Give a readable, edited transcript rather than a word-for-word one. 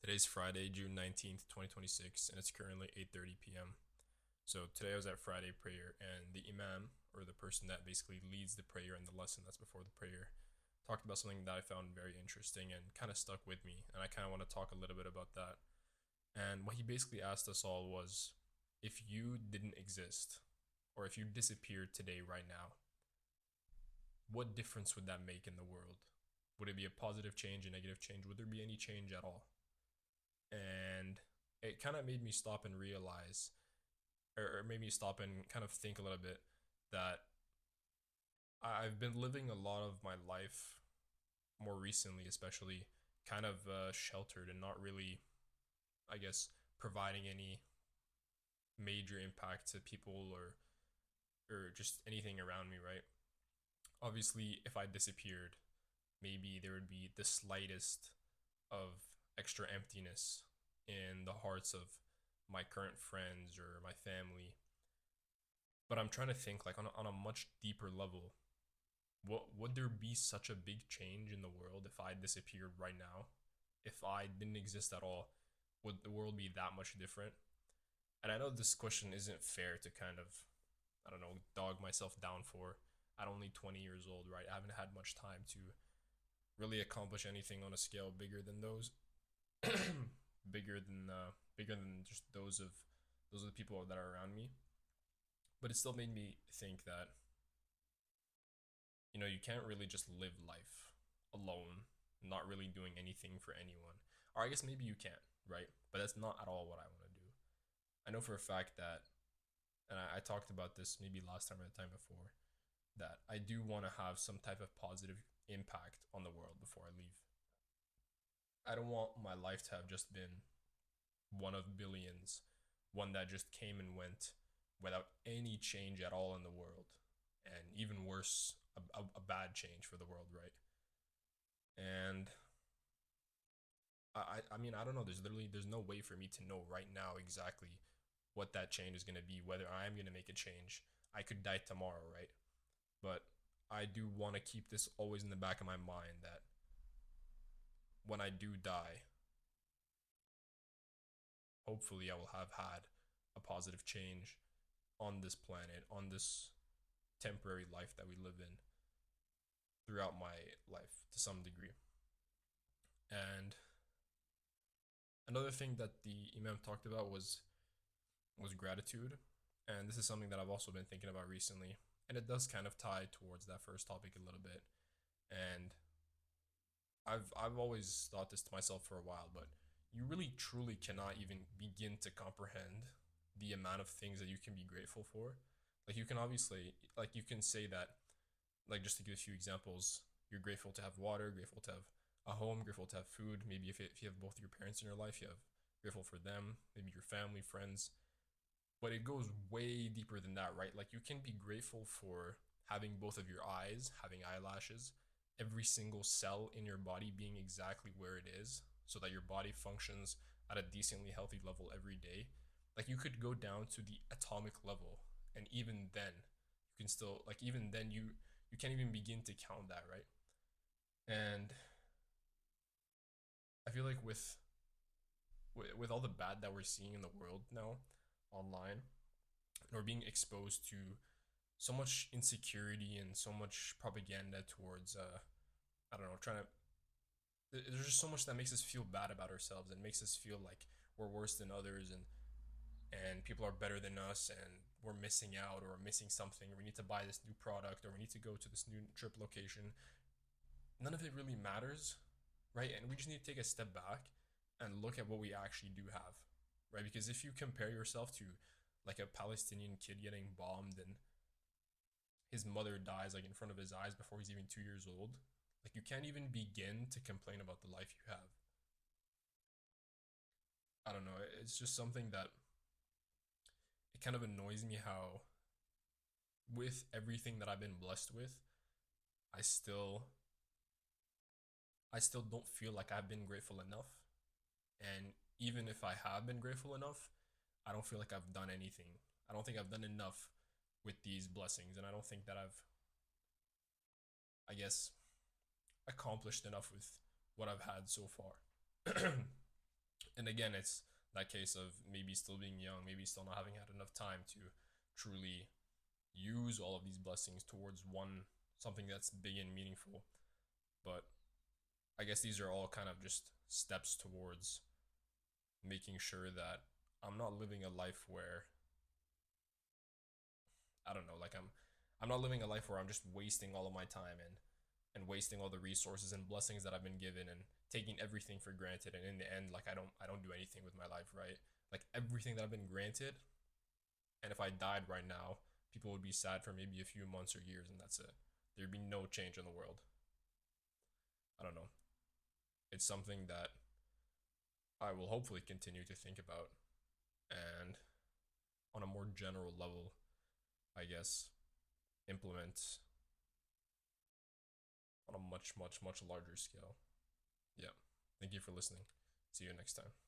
Today's Friday, June 19th, 2026, and it's currently 8:30 p.m. So today I was at Friday prayer, and the imam, or the person that basically leads the prayer and the lesson that's before the prayer, talked about something that I found very interesting and kind of stuck with me, and I kind of want to talk a little bit about that. And what he basically asked us all was, if you didn't exist, or if you disappeared today right now, what difference would that make in the world? Would it be a positive change, a negative change? Would there be any change at all? And it kind of made me stop and realize, or made me stop and kind of think a little bit that I've been living a lot of my life, more recently especially, kind of sheltered and not really, I guess, providing any major impact to people or just anything around me, right? Obviously, if I disappeared, maybe there would be the slightest of extra emptiness in the hearts of my current friends or my family. But I'm trying to think like on a much deeper level. What would there be such a big change in the world if I disappeared right now? If I didn't exist at all, would the world be that much different? And I know this question isn't fair to kind of, I don't know, dog myself down for. I'm only 20 years old, right? I haven't had much time to really accomplish anything on a scale bigger than those, bigger than just those are the people that are around me. But it still made me think that you can't really just live life alone, not really doing anything for anyone. Or I guess maybe you can, right? But that's not at all what I want to do. I know for a fact that, and I talked about this maybe last time or the time before, that I do want to have some type of positive impact on the world before I leave. I don't want my life to have just been one of billions, one that just came and went without any change at all in the world. And even worse, a bad change for the world, right? And I mean, I don't know. There's no way for me to know right now exactly what that change is going to be, whether I'm going to make a change. I could die tomorrow, right? But I do want to keep this always in the back of my mind that when I do die, hopefully I will have had a positive change on this planet, on this temporary life that we live in throughout my life to some degree. And another thing that the Imam talked about was gratitude. And this is something that I've also been thinking about recently. And it does kind of tie towards that first topic a little bit. And I've always thought this to myself for a while, but you really truly cannot even begin to comprehend the amount of things that you can be grateful for. Like you can obviously like you can say that, like, just to give a few examples, you're grateful to have water, grateful to have a home, grateful to have food. Maybe if you have both your parents in your life, you have grateful for them, maybe your family, friends. But it goes way deeper than that, right? Like you can be grateful for having both of your eyes, having eyelashes, every single cell in your body being exactly where it is so that your body functions at a decently healthy level every day. Like you could go down to the atomic level, and even then you can still, like, even then you can't even begin to count that, right? And I feel like with all the bad that we're seeing in the world now online, we're being exposed to so much insecurity and so much propaganda towards I don't know, trying to, there's just so much that makes us feel bad about ourselves and makes us feel like we're worse than others, and people are better than us, and we're missing out, or we're missing something, or we need to buy this new product, or we need to go to this new trip location. None of it really matters, right? And we just need to take a step back and look at what we actually do have, right? Because if you compare yourself to like a Palestinian kid getting bombed and his mother dies like in front of his eyes before he's even 2 years old, like you can't even begin to complain about the life you have. I don't know. It's just something that it kind of annoys me how, with everything that I've been blessed with, I still I still don't feel like I've been grateful enough. And even if I have been grateful enough, I don't feel like I've done anything. I don't think I've done enough with these blessings, and I don't think that I've, I guess, accomplished enough with what I've had so far. And again, it's that case of maybe still being young, maybe still not having had enough time to truly use all of these blessings towards something that's big and meaningful. But I guess these are all kind of just steps towards making sure that I'm not living a life where I don't know, like I'm not living a life where I'm just wasting all of my time and wasting all the resources and blessings that I've been given and taking everything for granted, and in the end like I don't do anything with my life, right? Like everything that I've been granted, and if I died right now, people would be sad for maybe a few months or years, and that's it. There'd be no change in the world. I don't know. It's something that I will hopefully continue to think about, and on a more general level, I guess, implement on a much, much, much larger scale. Yeah. Thank you for listening. See you next time.